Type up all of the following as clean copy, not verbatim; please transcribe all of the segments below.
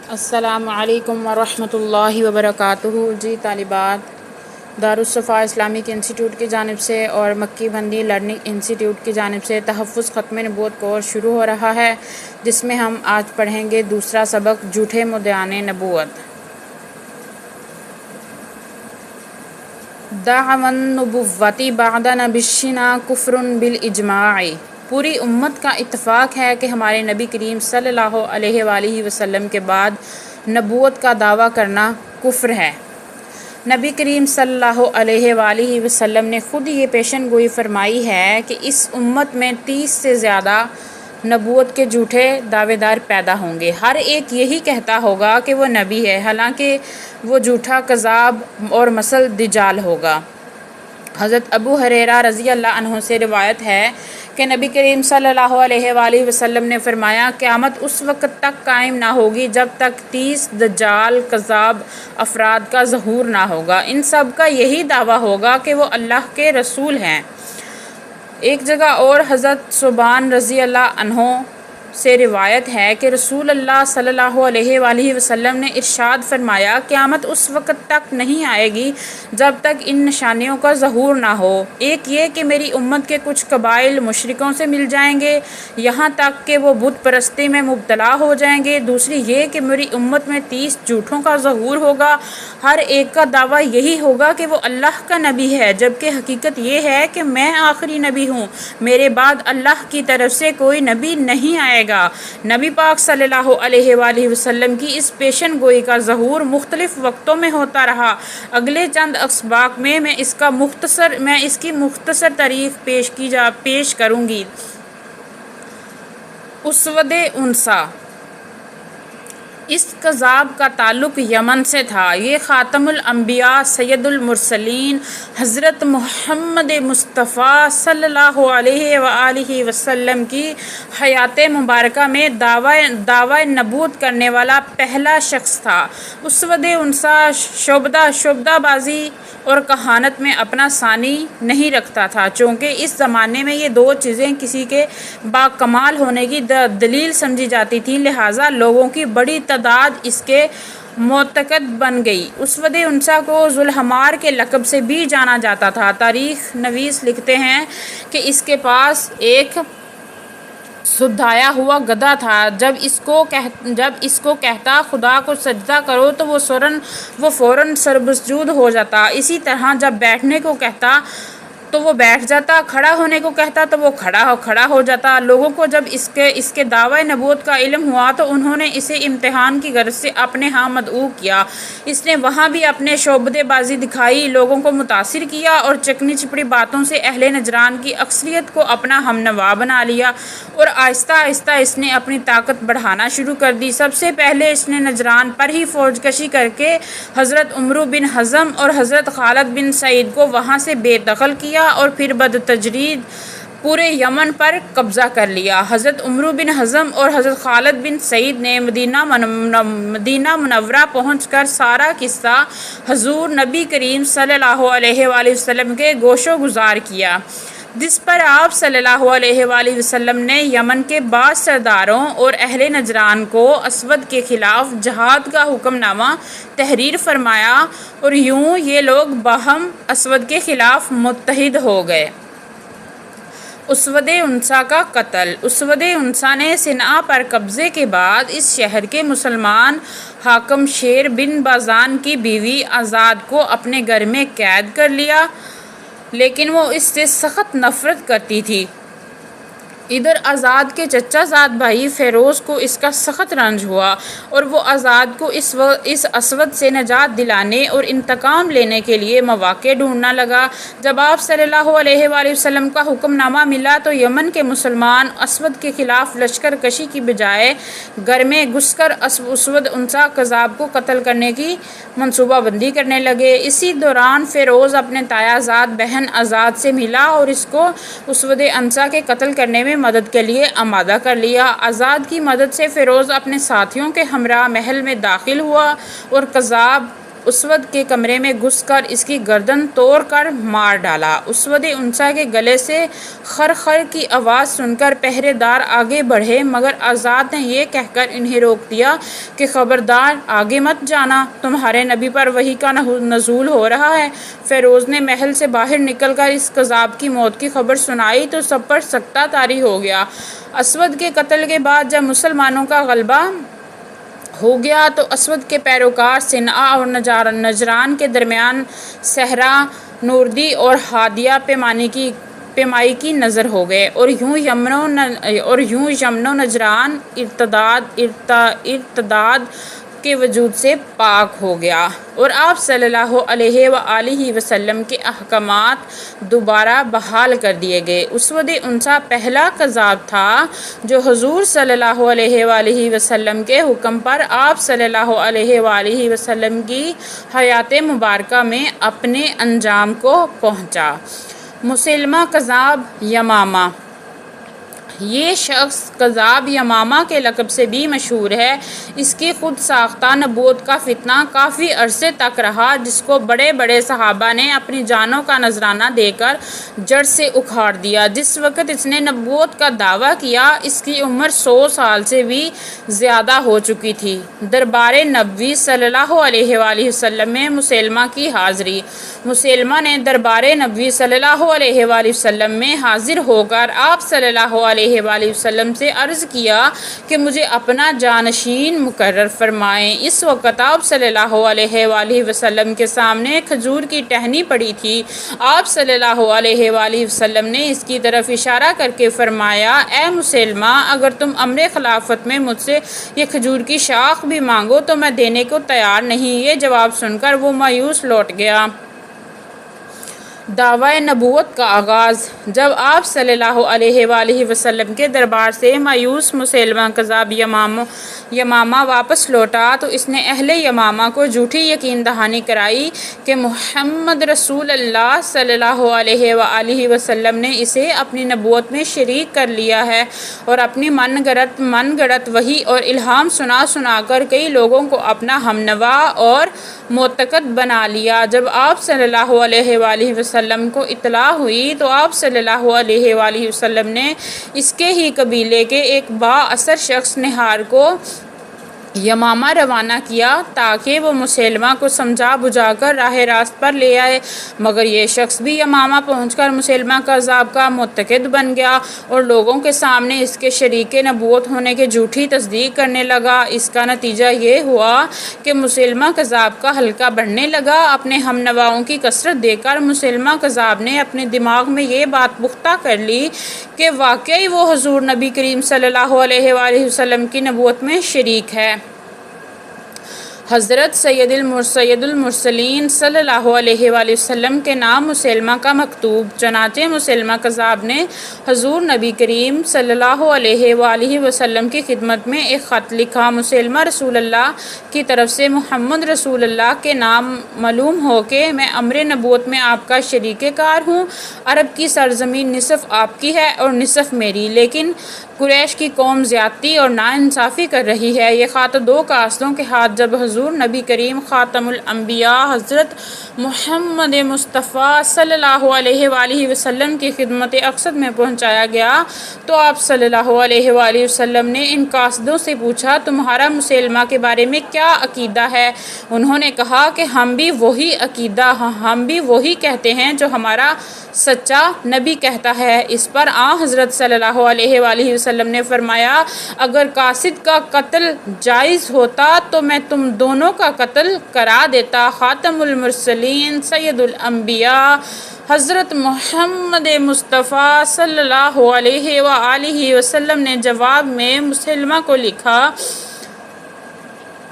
السلام علیکم ورحمۃ اللہ وبرکاتہ۔ جی طالبات، دارالصفا اسلامک انسٹیٹیوٹ کی جانب سے اور مکی بندی لرننگ انسٹیٹیوٹ کی جانب سے تحفظ ختم نبوت کورس شروع ہو رہا ہے، جس میں ہم آج پڑھیں گے دوسرا سبق، جھوٹے مدعیان نبوت۔ دعوی النبوۃ بعد نبینا کفر بالاجماع۔ پوری امت کا اتفاق ہے کہ ہمارے نبی کریم صلی اللہ علیہ وآلہ وسلم کے بعد نبوت کا دعویٰ کرنا کفر ہے۔ نبی کریم صلی اللہ علیہ وآلہ وسلم نے خود یہ پیشن گوئی فرمائی ہے کہ اس امت میں 30 سے زیادہ نبوت کے جھوٹے دعوے دار پیدا ہوں گے۔ ہر ایک یہی کہتا ہوگا کہ وہ نبی ہے، حالانکہ وہ جھوٹا کذاب اور مسل دجال ہوگا۔ حضرت ابو ہریرہ رضی اللہ عنہ سے روایت ہے کہ نبی کریم صلی اللہ علیہ وآلہ وسلم نے فرمایا، قیامت اس وقت تک قائم نہ ہوگی جب تک 30 دجال کذاب افراد کا ظہور نہ ہوگا۔ ان سب کا یہی دعویٰ ہوگا کہ وہ اللہ کے رسول ہیں۔ ایک جگہ اور حضرت ثوبان رضی اللہ عنہ سے روایت ہے کہ رسول اللہ صلی اللہ علیہ وآلہ وسلم نے ارشاد فرمایا، قیامت اس وقت تک نہیں آئے گی جب تک ان نشانیوں کا ظہور نہ ہو۔ ایک یہ کہ میری امت کے کچھ قبائل مشرکوں سے مل جائیں گے یہاں تک کہ وہ بت پرستی میں مبتلا ہو جائیں گے۔ دوسری یہ کہ میری امت میں 30 جھوٹوں کا ظہور ہوگا۔ ہر ایک کا دعویٰ یہی ہوگا کہ وہ اللہ کا نبی ہے، جبکہ حقیقت یہ ہے کہ میں آخری نبی ہوں، میرے بعد اللہ کی طرف سے کوئی نبی نہیں آئے گا۔ نبی پاک صلی اللہ علیہ وآلہ وسلم کی اس پیشن گوئی کا ظہور مختلف وقتوں میں ہوتا رہا۔ اگلے چند اسباق میں میں اس کی مختصر تاریخ پیش کروں گی۔ اسود انسا، اس کذاب کا تعلق یمن سے تھا۔ یہ خاتم الانبیاء سید المرسلین حضرت محمد مصطفیٰ صلی اللہ علیہ وآلہ وسلم کی حیات مبارکہ میں دعوی نبوت کرنے والا پہلا شخص تھا۔ اسود انسا شعبدہ بازی اور کہانت میں اپنا ثانی نہیں رکھتا تھا، چونکہ اس زمانے میں یہ دو چیزیں کسی کے باکمال ہونے کی دلیل سمجھی جاتی تھیں، لہٰذا لوگوں کی بڑی تعداد اس کے معتقد بن گئی۔ اسود انسا کو ذوالحمار کے لقب سے بھی جانا جاتا تھا۔ تاریخ نویس لکھتے ہیں کہ اس کے پاس ایک سدھایا ہوا گدھا تھا۔ جب اس کو کہتا خدا کو سجدہ کرو تو وہ فوراً سربسجود ہو جاتا۔ اسی طرح جب بیٹھنے کو کہتا تو وہ بیٹھ جاتا، کھڑا ہونے کو کہتا تو وہ کھڑا ہو جاتا۔ لوگوں کو جب اس کے دعوی نبوت کا علم ہوا تو انہوں نے اسے امتحان کی غرض سے اپنے ہاں مدعو کیا۔ اس نے وہاں بھی اپنے شعبدے بازی دکھائی، لوگوں کو متاثر کیا اور چکنی چپڑی باتوں سے اہل نجران کی اکثریت کو اپنا ہمنوا بنا لیا، اور آہستہ آہستہ اس نے اپنی طاقت بڑھانا شروع کر دی۔ سب سے پہلے اس نے نجران پر ہی فوج کشی کر کے حضرت عمرو بن حزم اور حضرت خالد بن سعید کو وہاں سے بے دخل کیا اور پھر بدتدریج پورے یمن پر قبضہ کر لیا۔ حضرت عمرو بن حزم اور حضرت خالد بن سعید نے مدینہ منورہ پہنچ کر سارا قصہ حضور نبی کریم صلی اللہ علیہ وآلہ وسلم کے گوش و گزار کیا، جس پر آپ صلی اللہ علیہ وآلہ وسلم نے یمن کے بعض سرداروں اور اہل نجران کو اسود کے خلاف جہاد کا حکم نامہ تحریر فرمایا، اور یوں یہ لوگ باہم اسود کے خلاف متحد ہو گئے۔ اسود انسا کا قتل۔ اسود انسا نے صنعا پر قبضے کے بعد اس شہر کے مسلمان حاکم شیر بن بازان کی بیوی آزاد کو اپنے گھر میں قید کر لیا، لیکن وہ اس سے سخت نفرت کرتی تھی۔ ادھر آزاد کے چچا زاد بھائی فیروز کو اس کا سخت رنج ہوا، اور وہ آزاد کو اس اسود سے نجات دلانے اور انتقام لینے کے لیے مواقع ڈھونڈنا لگا۔ جب آپ صلی اللہ علیہ وآلہ وسلم کا حکم نامہ ملا تو یمن کے مسلمان اسود کے خلاف لشکر کشی کی بجائے گھر میں گھس کر اسود انسا کذاب کو قتل کرنے کی منصوبہ بندی کرنے لگے۔ اسی دوران فیروز اپنے تایا زاد بہن آزاد سے ملا اور اس کو اسود انسا کے قتل کرنے میں مدد کے لیے آمادہ کر لیا۔ آزاد کی مدد سے فیروز اپنے ساتھیوں کے ہمراہ محل میں داخل ہوا اور کذاب اسود کے کمرے میں گھس کر اس کی گردن توڑ کر مار ڈالا۔ اسود انسا کے گلے سے خر خر کی آواز سن کر پہرے دار آگے بڑھے، مگر آزاد نے یہ کہہ کر انہیں روک دیا کہ خبردار آگے مت جانا، تمہارے نبی پر وحی کا نزول ہو رہا ہے۔ فیروز نے محل سے باہر نکل کر اس قذاب کی موت کی خبر سنائی تو سب پر سکتہ طاری ہو گیا۔ اسود کے قتل کے بعد جب مسلمانوں کا غلبہ ہو گیا تو اسود کے پیروکار صنعا اور نجران کے درمیان صحرا نوردی اور ہادیہ پیمائی کی نظر ہو گئے، اور یوں یمن و نجران ارتداد کے وجود سے پاک ہو گیا، اور آپ صلی اللہ علیہ وآلہ وسلم کے احکامات دوبارہ بحال کر دیے گئے۔ اسود انسا پہلا کذاب تھا جو حضور صلی اللہ علیہ وآلہ وسلم کے حکم پر آپ صلی اللہ علیہ وآلہ وسلم کی حیات مبارکہ میں اپنے انجام کو پہنچا۔ مسیلمہ کذاب یمامہ، یہ شخص کذاب یمامہ کے لقب سے بھی مشہور ہے۔ اس کی خود ساختہ نبوت کا فتنہ کافی عرصے تک رہا، جس کو بڑے بڑے صحابہ نے اپنی جانوں کا نذرانہ دے کر جڑ سے اکھاڑ دیا۔ جس وقت اس نے نبوت کا دعویٰ کیا اس کی عمر 100 سال سے بھی زیادہ ہو چکی تھی۔ دربار نبوی صلی اللہ علیہ وآلہ وسلم میں مسیلمہ کی حاضری۔ مسیلمہ نے دربار نبوی صلی اللہ علیہ وآلہ وسلم میں حاضر ہو کر آپ صلی اللہ علیہ وآلہ وسلم سے عرض کیا کہ مجھے اپنا جانشین مقرر فرمائیں۔ اس وقت آپ صلی اللہ علیہ وآلہ وسلم کے سامنے کھجور کی ٹہنی پڑی تھی۔ آپ صلی اللہ علیہ وآلہ وسلم نے اس کی طرف اشارہ کر کے فرمایا، اے مسلمہ، اگر تم امر خلافت میں مجھ سے یہ کھجور کی شاخ بھی مانگو تو میں دینے کو تیار نہیں۔ یہ جواب سن کر وہ مایوس لوٹ گیا۔ دعویٰ نبوت کا آغاز۔ جب آپ صلی اللہ علیہ وآلہ وسلم کے دربار سے مایوس مسیلمہ کذاب یمامہ واپس لوٹا تو اس نے اہل یمامہ کو جھوٹی یقین دہانی کرائی کہ محمد رسول اللہ صلی اللہ علیہ وآلہ وسلم نے اسے اپنی نبوت میں شریک کر لیا ہے، اور اپنی من گڑت وحی اور الہام سنا کر کئی لوگوں کو اپنا ہمنوا اور معتقد بنا لیا۔ جب آپ صلی اللہ علیہ وآلہ وسلم کو اطلاع ہوئی تو آپ صلی اللہ علیہ وآلہ وسلم نے اس کے ہی قبیلے کے ایک با اثر شخص نہار کو یمامہ روانہ کیا تاکہ وہ مسیلمہ کو سمجھا بجھا کر راہ راست پر لے آئے، مگر یہ شخص بھی یمامہ پہنچ کر مسیلمہ کذاب کا معتقد بن گیا اور لوگوں کے سامنے اس کے شریک نبوت ہونے کی جھوٹی تصدیق کرنے لگا۔ اس کا نتیجہ یہ ہوا کہ مسیلمہ کذاب کا حلقہ بڑھنے لگا۔ اپنے ہم نواؤں کی کثرت دیکھ کر مسیلمہ کذاب نے اپنے دماغ میں یہ بات پختہ کر لی کہ واقعی وہ حضور نبی کریم صلی اللہ علیہ وآلہ وسلم کی نبوت میں شریک ہے۔ حضرت سید المرسلین صلی اللہ علیہ وآلہ وسلم کے نام مسیلمہ کا مکتوب۔ چنانچہ مسیلمہ کذاب نے حضور نبی کریم صلی اللہ علیہ وآلہ وسلم کی خدمت میں ایک خط لکھا۔ مسیلمہ رسول اللہ کی طرف سے محمد رسول اللہ کے نام معلوم ہو کہ میں امر نبوت میں آپ کا شریک کار ہوں۔ عرب کی سرزمین نصف آپ کی ہے اور نصف میری، لیکن قریش کی قوم زیادتی اور ناانصافی کر رہی ہے۔ یہ خط 2 قاصدوں کے ہاتھ جب حضور نبی کریم خاتم الانبیاء حضرت محمد مصطفیٰ صلی اللہ علیہ وآلہ وسلم کی خدمت اقصد میں پہنچایا گیا تو آپ صلی اللہ علیہ وآلہ وسلم نے ان قاصدوں سے پوچھا، تمہارا مسیلمہ کے بارے میں کیا عقیدہ ہے؟ انہوں نے کہا کہ ہم بھی وہی کہتے ہیں جو ہمارا سچا نبی کہتا ہے۔ اس پر حضرت صلی اللہ علیہ وآلہ وسلم نے فرمایا، اگر قاصد کا قتل جائز ہوتا تو میں تم دونوں کا قتل کرا دیتا۔ خاتم المرسلین سید الانبیاء حضرت محمد مصطفیٰ صلی اللہ علیہ وآلہ وسلم نے جواب میں مسیلمہ کو لکھا،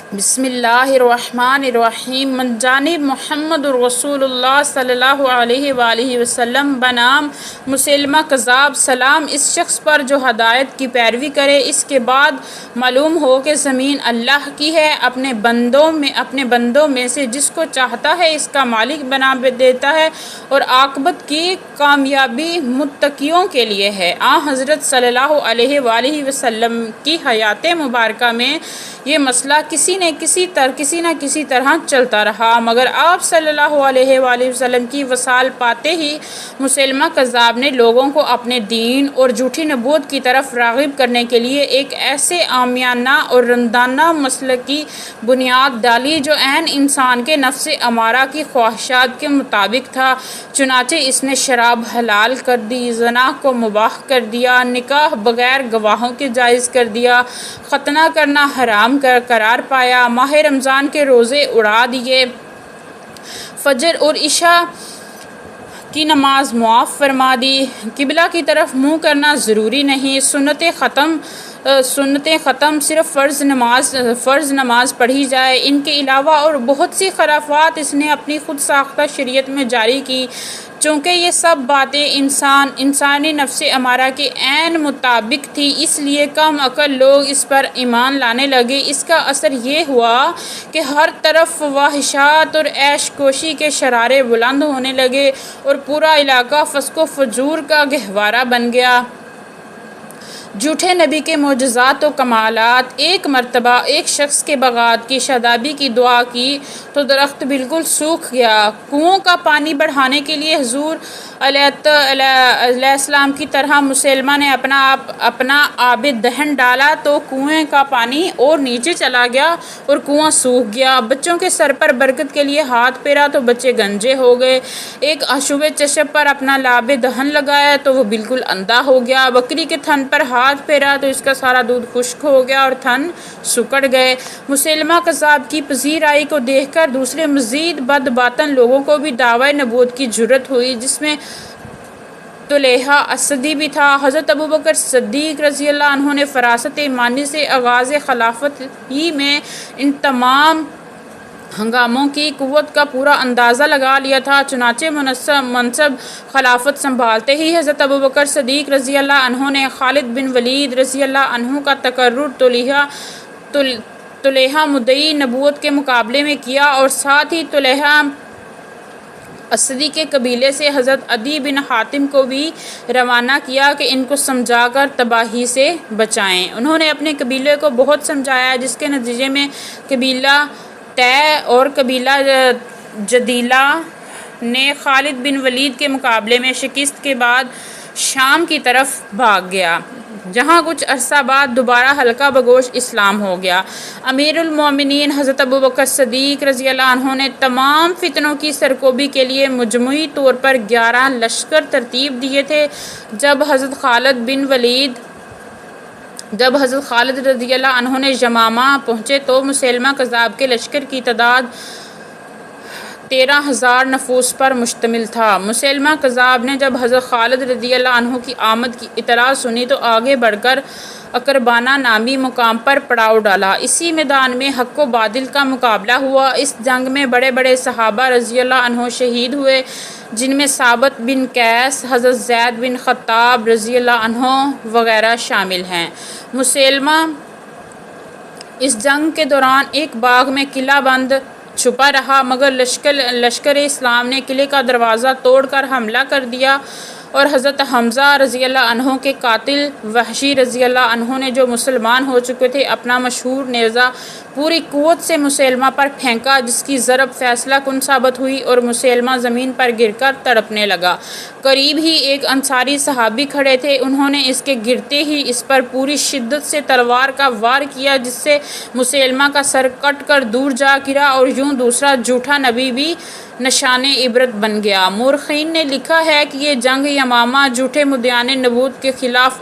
بسم اللہ الرحمن الرحیم، من جانب محمد رسول اللہ صلی اللہ علیہ وآلہ وسلم بنام مسیلمہ کذاب، سلام اس شخص پر جو ہدایت کی پیروی کرے، اس کے بعد معلوم ہو کہ زمین اللہ کی ہے، اپنے بندوں میں سے جس کو چاہتا ہے اس کا مالک بنا دیتا ہے، اور عاقبت کی کامیابی متقیوں کے لیے ہے۔ حضرت صلی اللہ علیہ وآلہ وسلم کی حیات مبارکہ میں یہ مسئلہ کسی نے مہینے کسی نہ کسی طرح چلتا رہا، مگر آپ صلی اللہ علیہ وآلہ وسلم کی وصال پاتے ہی مسیلمہ کذاب نے لوگوں کو اپنے دین اور جھوٹی نبوت کی طرف راغب کرنے کے لیے ایک ایسے عامیانہ اور رندانہ مسلک کی بنیاد ڈالی جو عین انسان کے نفس امارہ کی خواہشات کے مطابق تھا۔ چنانچہ اس نے شراب حلال کر دی، زنا کو مباح کر دیا، نکاح بغیر گواہوں کے جائز کر دیا، ختنہ کرنا حرام قرار پایا، ماہ رمضان کے روزے اڑا دیے، فجر اور عشاء کی نماز معاف فرما دی، قبلہ کی طرف منہ کرنا ضروری نہیں، سنتیں ختم، صرف فرض نماز پڑھی جائے۔ ان کے علاوہ اور بہت سی خرافات اس نے اپنی خود ساختہ شریعت میں جاری کی۔ چونکہ یہ سب باتیں انسانی نفس امارہ کے عین مطابق تھی، اس لیے کم عقل لوگ اس پر ایمان لانے لگے۔ اس کا اثر یہ ہوا کہ ہر طرف فواہشات اور عیش کوشی کے شرارے بلند ہونے لگے اور پورا علاقہ فسق و فجور کا گہوارہ بن گیا۔ جھوٹے نبی کے معجزات و کمالات۔ ایک مرتبہ ایک شخص کے بغات کی شادابی کی دعا کی تو درخت بالکل سوکھ گیا۔ کنووں کا پانی بڑھانے کے لیے حضور علیہ السلام کی طرح مسلمہ نے اپنا آب دہن ڈالا تو کنویں کا پانی اور نیچے چلا گیا اور کنواں سوکھ گیا۔ بچوں کے سر پر برکت کے لیے ہاتھ پھیرا تو بچے گنجے ہو گئے۔ ایک آشوب چشم پر اپنا لعاب دہن لگایا تو وہ بالکل اندھا ہو گیا۔ بکری کے تھن پر ہاتھ پھیرا تو اس کا سارا دودھ خشک ہو گیا اور تھن سکڑ گئے۔ مسیلمہ کذاب کی پذیرائی کو دیکھ کر دوسرے مزید بد باطن لوگوں کو بھی دعوی نبوت کی جرأت ہوئی، جس میں طلحہ اسدی بھی تھا۔ حضرت ابوبکر صدیق رضی اللہ عنہ نے فراست ایمانی سے آغاز خلافت ہی میں ان تمام ہنگاموں کی قوت کا پورا اندازہ لگا لیا تھا۔ چنانچہ منصب خلافت سنبھالتے ہی حضرت ابوبکر صدیق رضی اللہ عنہ نے خالد بن ولید رضی اللہ عنہ کا تقرر طلحہ مدعی نبوت کے مقابلے میں کیا اور ساتھ ہی طلحہ اسدی کے قبیلے سے حضرت عدی بن حاتم کو بھی روانہ کیا کہ ان کو سمجھا کر تباہی سے بچائیں۔ انہوں نے اپنے قبیلے کو بہت سمجھایا، جس کے نتیجے میں قبیلہ طے اور قبیلہ جدیلہ نے خالد بن ولید کے مقابلے میں شکست کے بعد شام کی طرف بھاگ گیا، جہاں کچھ عرصہ بعد دوبارہ حلقہ بگوش اسلام ہو گیا۔ امیر المومنین حضرت ابوبکر صدیق رضی اللہ عنہ نے تمام فتنوں کی سرکوبی کے لیے مجموعی طور پر 11 لشکر ترتیب دیے تھے۔ جب حضرت خالد رضی اللہ عنہ نے یمامہ پہنچے تو مسیلمہ کذاب کے لشکر کی تعداد 13,000 نفوس پر مشتمل تھا۔ مسیلمہ کذاب نے جب حضرت خالد رضی اللہ عنہ کی آمد کی اطلاع سنی تو آگے بڑھ کر اقربانہ نامی مقام پر پڑاؤ ڈالا۔ اسی میدان میں حق و باطل کا مقابلہ ہوا۔ اس جنگ میں بڑے بڑے صحابہ رضی اللہ عنہ شہید ہوئے، جن میں ثابت بن قیس، حضرت زید بن خطاب رضی اللہ عنہ وغیرہ شامل ہیں۔ مسیلمہ اس جنگ کے دوران ایک باغ میں قلعہ بند چھپا رہا، مگر لشکر اسلام نے قلعے کا دروازہ توڑ کر حملہ کر دیا اور حضرت حمزہ رضی اللہ عنہ کے قاتل وحشی رضی اللہ عنہ نے، جو مسلمان ہو چکے تھے، اپنا مشہور نیزہ پوری قوت سے مسیلمہ پر پھینکا، جس کی ضرب فیصلہ کن ثابت ہوئی اور مسیلمہ زمین پر گر کر تڑپنے لگا۔ قریب ہی ایک انصاری صحابی کھڑے تھے، انہوں نے اس کے گرتے ہی اس پر پوری شدت سے تلوار کا وار کیا، جس سے مسیلمہ کا سر کٹ کر دور جا گرا اور یوں دوسرا جھوٹا نبی بھی نشان عبرت بن گیا۔ مورخین نے لکھا ہے کہ یہ جنگ یمامہ جھوٹے مدعیان نبوت کے خلاف